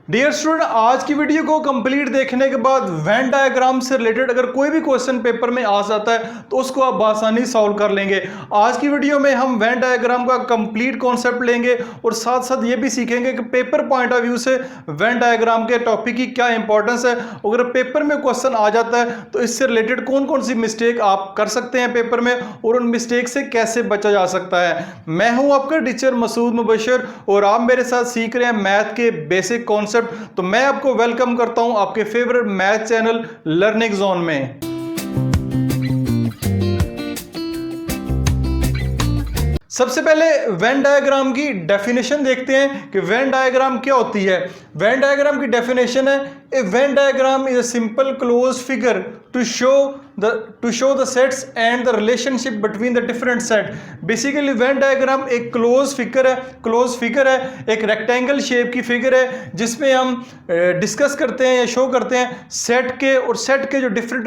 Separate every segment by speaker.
Speaker 1: Dear student, आज की video को कंप्लीट देखने के बाद वेन डायग्राम से रिलेटेड अगर कोई भी क्वेश्चन पेपर में आ जाता है तो उसको आप आसानी सॉल्व कर लेंगे। आज की वीडियो में हम वेन डायग्राम का कंप्लीट कॉन्सेप्ट लेंगे और साथ साथ ये भी सीखेंगे कि पेपर पॉइंट ऑफ व्यू से वेन डायग्राम के टॉपिक की क्या इंपॉर्टेंस है। अगर पेपर में क्वेश्चन आ जाता है तो इससे रिलेटेड कौन कौन सी मिस्टेक आप कर सकते हैं पेपर में और उन मिस्टेक से कैसे बचा जा सकता है। मैं हूं आपका टीचर मसूद मुबशर और आप मेरे साथ सीख रहे हैं मैथ के बेसिक कॉन्सेप्ट। तो मैं आपको वेलकम करता हूं आपके favourite math channel learning zone में। सबसे पहले वेन डायग्राम की डेफिनेशन देखते हैं कि वेन डायग्राम क्या होती है। वेन डायग्राम की डेफिनेशन है, a Venn diagram is a simple close figure to show the sets and the relationship between the different set. Basically Venn diagram एक क्लोज फिगर है, एक रेक्टेंगल शेप की figure है जिसमें हम डिस्कस करते हैं या शो करते हैं सेट के और सेट के जो डिफरेंट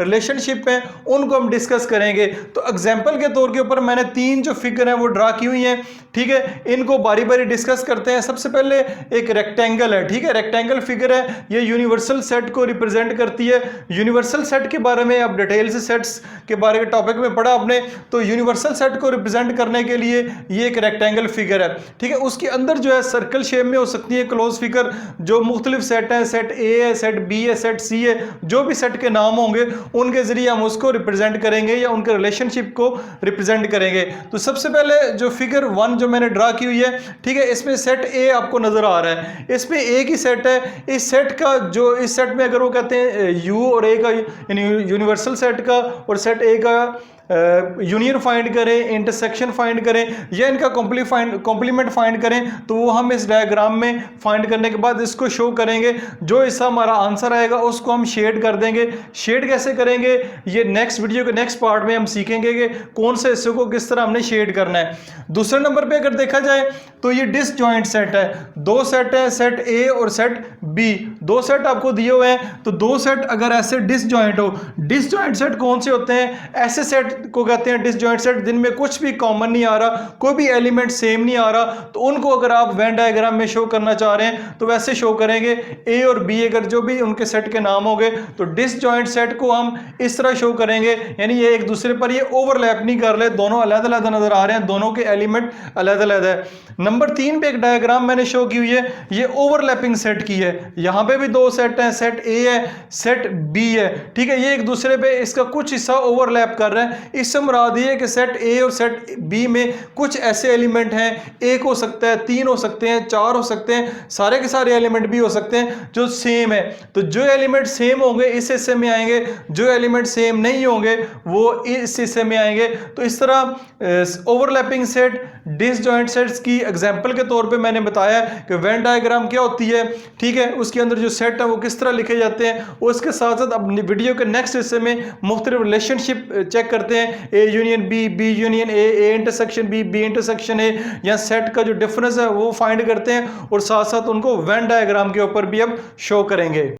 Speaker 1: रिलेशनशिप हैं उनको हम डिस्कस करेंगे। तो एग्जांपल के तौर के ऊपर मैंने तीन जो फिगर हैं वो ड्रा की हुई हैं, ठीक है। इनको बारी बारी डिस्कस करते हैं। सबसे पहले एक रेक्टेंगल है, ठीक है, रेक्टेंगल फिगर है, ये यूनिवर्सल सेट को रिप्रेजेंट करती है। यूनिवर्सल सेट के बारे में अब डिटेल से सेट्स के बारे के टॉपिक में पढ़ा आपने, तो यूनिवर्सल सेट को रिप्रेजेंट करने के लिए ये एक रेक्टेंगल फिगर है, ठीक है। उसके अंदर जो है सर्कल शेप में हो सकती है क्लोज फिगर, जो मुख्तलिफ सेट हैं, सेट ए है, सेट बी है, सेट सी है, जो भी सेट के नाम होंगे उनके जरिए हम उसको रिप्रेजेंट करेंगे या उनके रिलेशनशिप को रिप्रेजेंट करेंगे। तो सबसे पहले जो फिगर 1 जो मैंने ड्रा की हुई है, ठीक है, इसमें सेट ए आपको नजर आ रहा है, इसमें एक ही सेट है। इस सेट का जो इस सेट में अगर वो कहते हैं यू और ए का यूनिवर्सल सेट का और सेट ए का यूनियन फाइंड करें, इंटरसेक्शन फाइंड करें या इनका कॉम्प्लीमेंट फाइंड करें, तो वो हम इस डायग्राम में फाइंड करने के बाद इसको शो करेंगे। जो इसका हमारा आंसर आएगा उसको हम शेड कर देंगे। शेड कैसे करेंगे ये नेक्स्ट वीडियो के नेक्स्ट पार्ट में हम सीखेंगे कि कौन से हिस्से को किस तरह हमने शेड करना है। दूसरे नंबर पे अगर देखा जाए तो ये डिसजॉइंट सेट है। दो सेट है, सेट ए और सेट बी, दो सेट आपको दिए हुए हैं। तो दो सेट अगर ऐसे डिसजॉइंट हो, डिसजॉइंट सेट कौन से होते हैं? ऐसे सेट को कहते हैं डिसजॉइंट सेट जिनमें कुछ भी कॉमन नहीं आ रहा, कोई भी एलिमेंट सेम नहीं आ रहा। तो उनको अगर आप वेन डायग्राम में शो करना चाह रहे हैं तो वैसे शो करेंगे। ए और बी अगर जो भी उनके सेट के नाम होंगे तो डिसजॉइंट सेट को हम इस तरह शो करेंगे, यानी ये एक दूसरे पर ये ओवरलैप नहीं कर रहे, दोनों अलग अलग नजर आ रहे हैं, दोनों के एलिमेंट अलग अलग है। नंबर 3 पे एक डायग्राम मैंने शो की हुई है, ये ओवरलैपिंग सेट की है। यहां पे भी दो सेट हैं, सेट ए है, सेट बी है, ठीक है। ये एक दूसरे पे इसका कुछ हिस्सा ओवरलैप कर रहा है। इससे मुराद ये है कि सेट ए और सेट बी में कुछ ऐसे एलिमेंट हैं, एक हो सकता है, 3 हो सकते हैं, 4 हो सकते हैं, सारे के सारे एलिमेंट भी हो सकते हैं जो सेम है। तो जो एलिमेंट सेम होंगे इस हिस्से में आएंगे, जो एलिमेंट सेम नहीं होंगे वो इस हिस्से में आएंगे। तो इस तरह ओवरलैपिंग सेट, डिसजॉइंट सेट्स की एग्जांपल के तौर पे मैंने बताया कि वेन डायग्राम क्या होती है, ठीक है। उसके अंदर जो सेट है वो किस तरह लिखे जाते हैं। उसके साथ साथ अब वीडियो के नेक्स्ट हिस्से में मुख्तलिफ रिलेशनशिप चेक करते हैं, A union B, B union A, A intersection B, B intersection A, या सेट का जो डिफरेंस है वो फाइंड करते हैं और साथ साथ उनको वेन डायग्राम के ऊपर भी अब शो करेंगे।